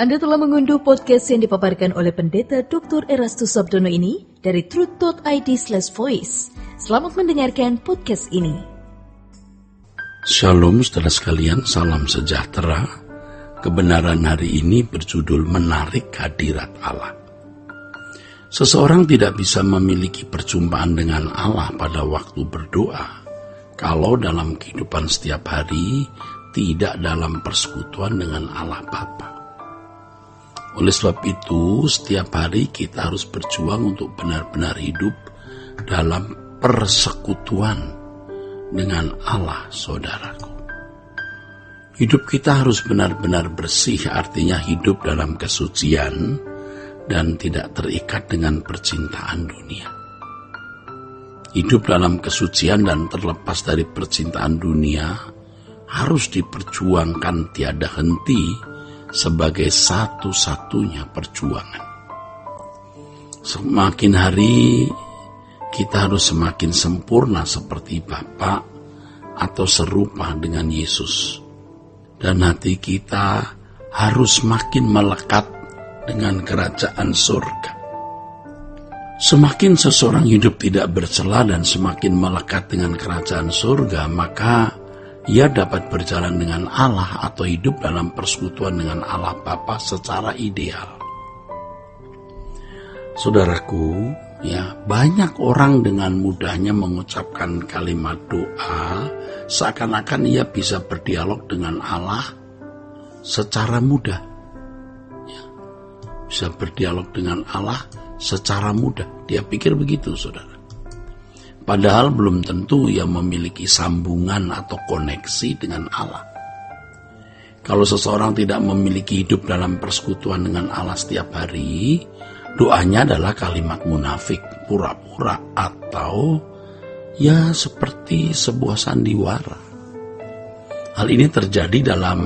Anda telah mengunduh podcast yang dipaparkan oleh Pendeta Dr. Erastus Sabdono ini dari truth.id/voice. Selamat mendengarkan podcast ini. Shalom saudara sekalian, salam sejahtera. Kebenaran hari ini berjudul Menarik Hadirat Allah. Seseorang tidak bisa memiliki perjumpaan dengan Allah pada waktu berdoa kalau dalam kehidupan setiap hari tidak dalam persekutuan dengan Allah Bapa. Oleh sebab itu, setiap hari kita harus berjuang untuk benar-benar hidup dalam persekutuan dengan Allah, saudaraku. Hidup kita harus benar-benar bersih, artinya hidup dalam kesucian dan tidak terikat dengan percintaan dunia. Hidup dalam kesucian dan terlepas dari percintaan dunia harus diperjuangkan tiada henti sebagai satu-satunya perjuangan. Semakin hari kita harus semakin sempurna seperti Bapa atau serupa dengan Yesus. Dan hati kita harus makin melekat dengan kerajaan surga. Semakin seseorang hidup tidak bercela dan semakin melekat dengan kerajaan surga, maka ia dapat berjalan dengan Allah atau hidup dalam persekutuan dengan Allah Bapa secara ideal. Saudaraku, banyak orang dengan mudahnya mengucapkan kalimat doa seakan-akan ia bisa berdialog dengan Allah secara mudah. Bisa berdialog dengan Allah secara mudah. Dia pikir begitu, saudara. Padahal belum tentu ia memiliki sambungan atau koneksi dengan Allah. Kalau seseorang tidak memiliki hidup dalam persekutuan dengan Allah setiap hari, doanya adalah kalimat munafik, pura-pura, atau seperti sebuah sandiwara. Hal ini terjadi dalam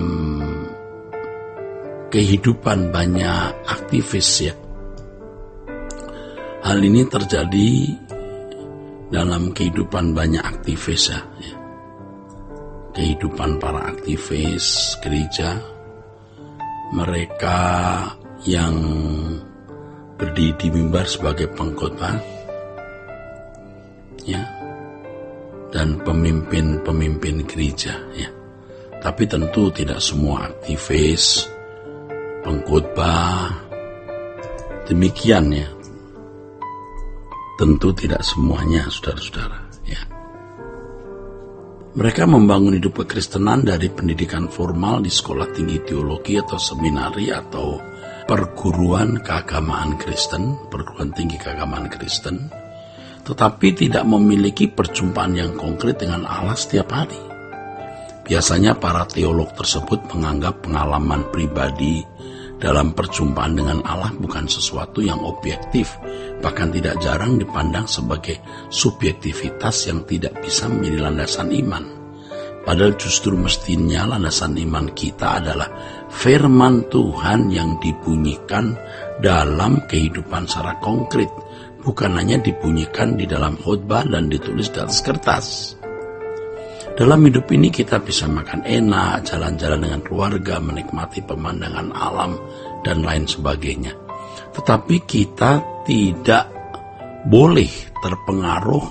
kehidupan banyak aktivis Hal ini terjadi dalam kehidupan banyak aktivis Kehidupan para aktivis gereja, mereka yang berdiri di mimbar sebagai pengkhotbah dan pemimpin gereja Tapi tentu tidak semua aktivis, pengkhotbah demikian Tentu tidak semuanya, saudara-saudara. Mereka membangun hidup kekristenan dari pendidikan formal di sekolah tinggi teologi atau seminari atau perguruan keagamaan Kristen, perguruan tinggi keagamaan Kristen, tetapi tidak memiliki perjumpaan yang konkret dengan Allah setiap hari. Biasanya para teolog tersebut menganggap pengalaman pribadi dalam perjumpaan dengan Allah bukan sesuatu yang objektif, bahkan tidak jarang dipandang sebagai subjektivitas yang tidak bisa menjadi landasan iman. Padahal justru mestinya landasan iman kita adalah firman Tuhan yang dibunyikan dalam kehidupan secara konkret, bukan hanya dibunyikan di dalam khotbah dan ditulis di atas kertas. Dalam hidup ini kita bisa makan enak, jalan-jalan dengan keluarga, menikmati pemandangan alam, dan lain sebagainya. Tetapi kita tidak boleh terpengaruh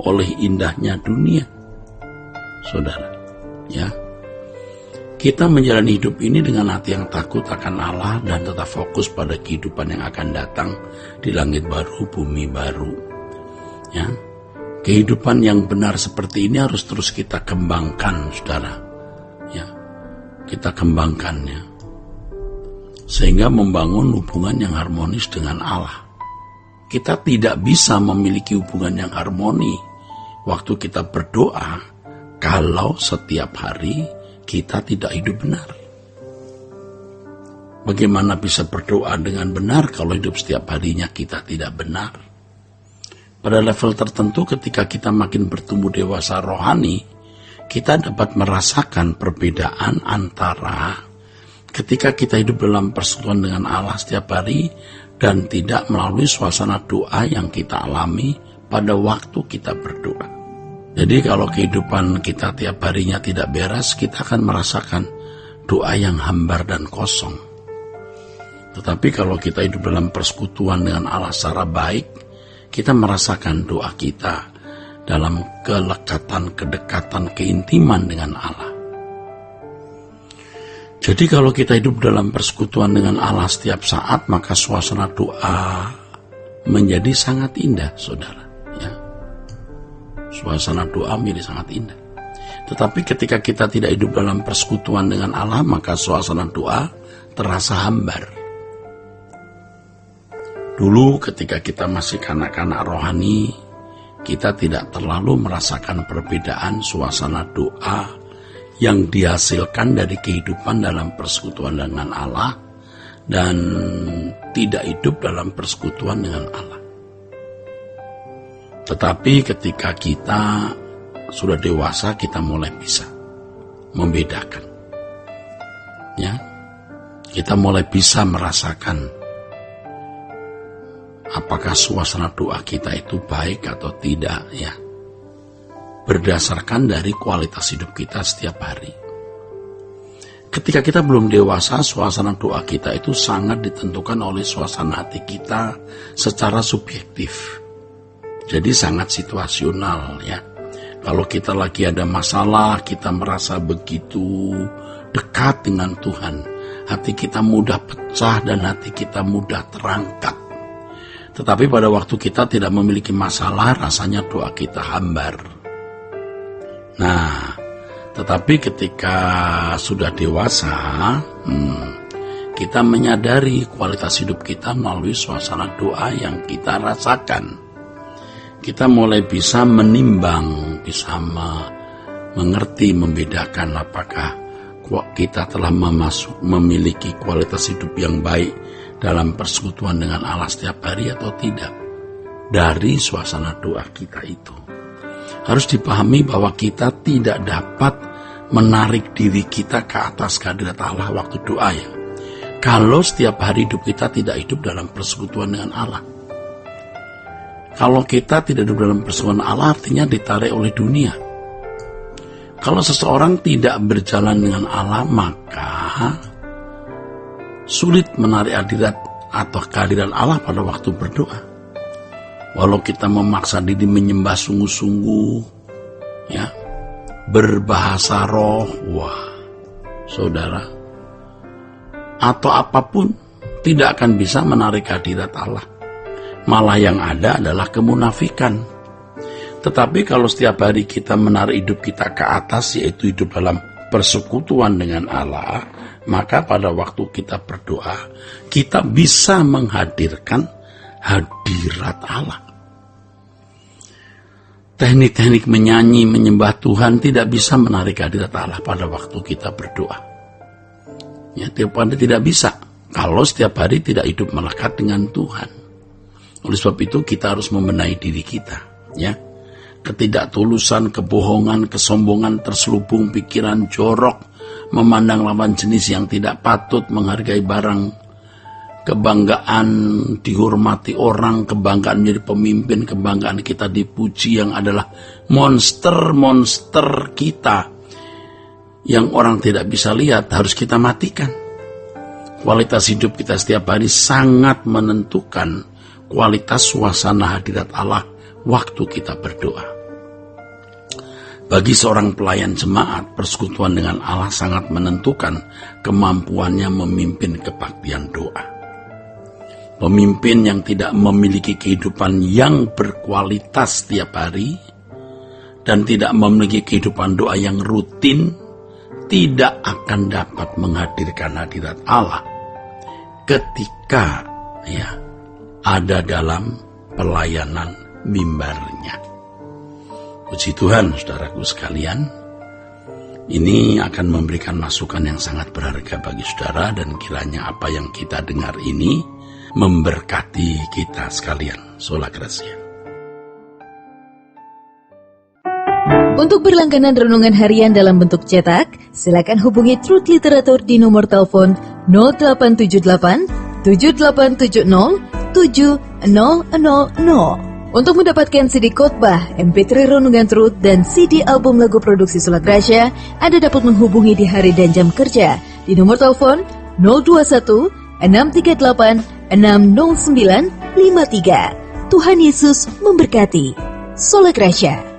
oleh indahnya dunia. Saudara, kita menjalani hidup ini dengan hati yang takut akan Allah dan tetap fokus pada kehidupan yang akan datang di langit baru, bumi baru. Kehidupan yang benar seperti ini harus terus kita kembangkan, saudara. Kita kembangkannya. Sehingga membangun hubungan yang harmonis dengan Allah. Kita tidak bisa memiliki hubungan yang harmoni waktu kita berdoa kalau setiap hari kita tidak hidup benar. Bagaimana bisa berdoa dengan benar kalau hidup setiap harinya kita tidak benar? Pada level tertentu ketika kita makin bertumbuh dewasa rohani, kita dapat merasakan perbedaan antara ketika kita hidup dalam persekutuan dengan Allah setiap hari dan tidak melalui suasana doa yang kita alami pada waktu kita berdoa. Jadi kalau kehidupan kita tiap harinya tidak beres, kita akan merasakan doa yang hambar dan kosong. Tetapi kalau kita hidup dalam persekutuan dengan Allah secara baik, kita merasakan doa kita dalam kelekatan, kedekatan, keintiman dengan Allah. Jadi kalau kita hidup dalam persekutuan dengan Allah setiap saat, maka suasana doa menjadi sangat indah, saudara. Ya. Suasana doa menjadi sangat indah. Tetapi ketika kita tidak hidup dalam persekutuan dengan Allah, maka suasana doa terasa hambar. Dulu ketika kita masih kanak-kanak rohani, kita tidak terlalu merasakan perbedaan suasana doa yang dihasilkan dari kehidupan dalam persekutuan dengan Allah dan tidak hidup dalam persekutuan dengan Allah. Tetapi ketika kita sudah dewasa, kita mulai bisa membedakan. Ya, kita mulai bisa merasakan apakah suasana doa kita itu baik atau tidak, ya. Berdasarkan dari kualitas hidup kita setiap hari. Ketika kita belum dewasa, suasana doa kita itu sangat ditentukan oleh suasana hati kita secara subjektif. Jadi sangat situasional, ya. Kalau kita lagi ada masalah, kita merasa begitu dekat dengan Tuhan. Hati kita mudah pecah dan hati kita mudah terangkat. Tetapi pada waktu kita tidak memiliki masalah, rasanya doa kita hambar. Nah, tetapi ketika sudah dewasa, kita menyadari kualitas hidup kita melalui suasana doa yang kita rasakan. Kita mulai bisa menimbang, bisa mengerti, membedakan apakah kita telah memiliki kualitas hidup yang baik dalam persekutuan dengan Allah setiap hari atau tidak. Dari suasana doa kita itu harus dipahami bahwa kita tidak dapat menarik diri kita ke atas kehadirat Allah waktu doa, ya. Kalau setiap hari hidup kita tidak hidup dalam persekutuan dengan Allah. Kalau kita tidak hidup dalam persekutuan Allah, artinya ditarik oleh dunia. Kalau seseorang tidak berjalan dengan Allah, maka sulit menarik hadirat atau kehadiran Allah pada waktu berdoa. Walau kita memaksa diri menyembah sungguh-sungguh, ya, berbahasa roh, wah, saudara, atau apapun, tidak akan bisa menarik hadirat Allah. Malah yang ada adalah kemunafikan. Tetapi kalau setiap hari kita menarik hidup kita ke atas, yaitu hidup dalam persekutuan dengan Allah, maka pada waktu kita berdoa, kita bisa menghadirkan hadirat Allah. Teknik-teknik menyanyi, menyembah Tuhan tidak bisa menarik hadirat Allah pada waktu kita berdoa. Ya, tidak bisa kalau setiap hari tidak hidup melekat dengan Tuhan. Oleh sebab itu kita harus membenahi diri kita, ya. Ketidaktulusan, kebohongan, kesombongan, terselubung pikiran jorok, memandang lawan jenis yang tidak patut, menghargai barang, kebanggaan dihormati orang, kebanggaan menjadi pemimpin, kebanggaan kita dipuji yang adalah monster-monster kita yang orang tidak bisa lihat, harus kita matikan. Kualitas hidup kita setiap hari sangat menentukan kualitas suasana hadirat Allah waktu kita berdoa. Bagi seorang pelayan jemaat, persekutuan dengan Allah sangat menentukan kemampuannya memimpin kebaktian doa. Pemimpin yang tidak memiliki kehidupan yang berkualitas setiap hari dan tidak memiliki kehidupan doa yang rutin, tidak akan dapat menghadirkan hadirat Allah ketika, ya, ada dalam pelayanan mimbarnya. Puji Tuhan, saudaraku sekalian, ini akan memberikan masukan yang sangat berharga bagi saudara, dan kiranya apa yang kita dengar ini memberkati kita sekalian. Sola Gracia. Untuk berlangganan renungan harian dalam bentuk cetak, silakan hubungi Truth Literatur di nomor telepon 0878 7870 7000. Untuk mendapatkan CD khotbah, MP3 renungan Truth, dan CD album lagu produksi Sola Gracia, Anda dapat menghubungi di hari dan jam kerja di nomor telepon 021 638 609 53. Tuhan Yesus memberkati. Sola Gracia.